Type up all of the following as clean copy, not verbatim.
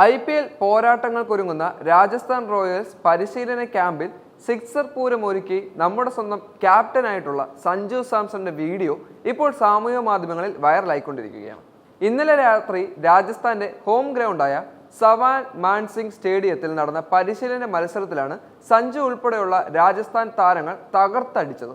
IPL പോരാട്ടങ്ങൾക്കൊരുങ്ങുന്ന Rajasthan Royals പരിശീലന ക്യാമ്പിൽ sixer പൂരമൊരുക്കി നമ്മുടെ സ്വന്തം ക്യാപ്റ്റനായിട്ടുള്ള സഞ്ജു സാംസന്റെ വീഡിയോ ഇപ്പോൾ സാമൂഹിക മാധ്യമങ്ങളിൽ വൈറലായിക്കൊണ്ടിരിക്കുകയാണ്. ഇന്നലെ രാത്രി രാജസ്ഥാന്റെ ഹോം ഗ്രൗണ്ടായ സവാൻ മാൻസിംഗ് സ്റ്റേഡിയത്തിൽ നടന്ന പരിശീലന മത്സരത്തിലാണ് സഞ്ജു ഉൾപ്പെടെയുള്ള രാജസ്ഥാൻ താരങ്ങൾ തകർത്തടിച്ചത്.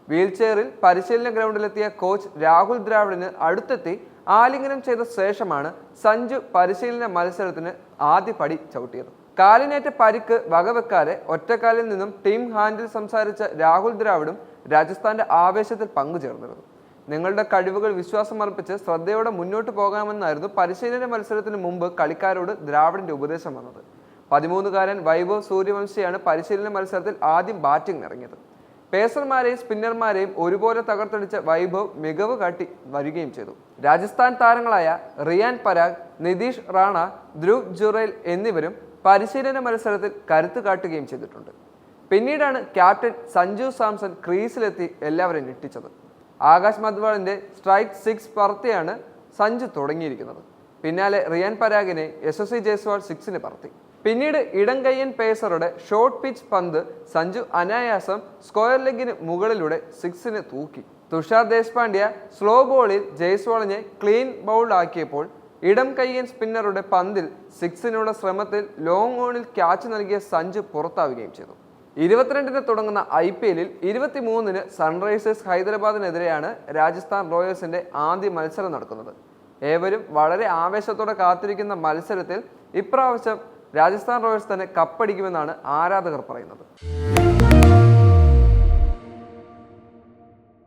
വീൽചെയറിൽ പരിശീലന ഗ്രൗണ്ടിലെത്തിയ കോച്ച് രാഹുൽ ദ്രാവിഡിന് അടുത്തെത്തി ആലിംഗനം ചെയ്ത ശേഷമാണ് സഞ്ജു പരിശീലന മത്സരത്തിന് ആദ്യ പടി ചവിട്ടിയത്. കാലിനേറ്റ പരിക്ക് വകവെക്കാതെ ഒറ്റക്കാലിൽ നിന്നും ടീം ഹാൻഡിൽ സംസാരിച്ച രാഹുൽ ദ്രാവിഡും രാജസ്ഥാന്റെ ആവേശത്തിൽ പങ്കുചേർന്നിരുന്നു. നിങ്ങളുടെ കഴിവുകൾ വിശ്വാസമർപ്പിച്ച് ശ്രദ്ധയോടെ മുന്നോട്ട് പോകാമെന്നായിരുന്നു പരിശീലന മത്സരത്തിന് മുമ്പ് കളിക്കാരോട് ദ്രാവിഡിന്റെ ഉപദേശം വന്നത്. 13-കാരൻ വൈഭവ് സൂര്യവംശിയാണ് പരിശീലന മത്സരത്തിൽ ആദ്യം ബാറ്റിംഗ് ഇറങ്ങിയത്. പേസർമാരെയും സ്പിന്നർമാരെയും ഒരുപോലെ തകർത്തടിച്ച വൈഭവ് മികവ് കാട്ടി വരികയും ചെയ്തു. രാജസ്ഥാൻ താരങ്ങളായ റിയാൻ പരാഗ്, നിതീഷ് റാണ, ധ്രുവ് ജുറേൽ എന്നിവരും പരിശീലന മത്സരത്തിൽ കരുത്ത് കാട്ടുകയും ചെയ്തിട്ടുണ്ട്. പിന്നീടാണ് ക്യാപ്റ്റൻ സഞ്ജു സാംസൺ ക്രീസിലെത്തി എല്ലാവരെയും ഞെട്ടിച്ചത്. ആകാശ് മദ്വാളിന്റെ സ്ട്രൈക്ക് 6 പറത്തിയാണ് സഞ്ജു തുടങ്ങിയിരിക്കുന്നത്. പിന്നാലെ റിയാൻ പരാഗിനെ യശസ്വി ജയ്സ്വാൾ 6 പറത്തി. പിന്നീട് ഇടം കയ്യൻ പേസറുടെ ഷോർട്ട് പിച്ച് പന്ത് സഞ്ജു അനായാസം സ്ക്വയർ ലെഗിന് മുകളിലൂടെ 6 തൂക്കി. തുഷാർ ദേശ്പാണ്ഡ്യ സ്ലോ ബോളിൽ ജയ്സ്വാളിനെ ക്ലീൻ ബൗൾഡ് ആക്കിയപ്പോൾ ഇടം കയ്യൻ സ്പിന്നറുടെ പന്തിൽ 6 ശ്രമത്തിൽ ലോങ് ഓണിൽ ക്യാച്ച് നൽകിയ സഞ്ജു പുറത്താവുകയും ചെയ്തു. 22-ന് തുടങ്ങുന്ന IPL-ൽ 23-ന് സൺറൈസേഴ്സ് ഹൈദരാബാദിനെതിരെയാണ് രാജസ്ഥാൻ റോയൽസിന്റെ ആദ്യ മത്സരം നടക്കുന്നത്. ഏവരും വളരെ ആവേശത്തോടെ കാത്തിരിക്കുന്ന മത്സരത്തിൽ ഇപ്രാവശ്യം രാജസ്ഥാൻ റോയൽസ് തന്നെ കപ്പടിക്കുമെന്നാണ് ആരാധകർ പറയുന്നത്.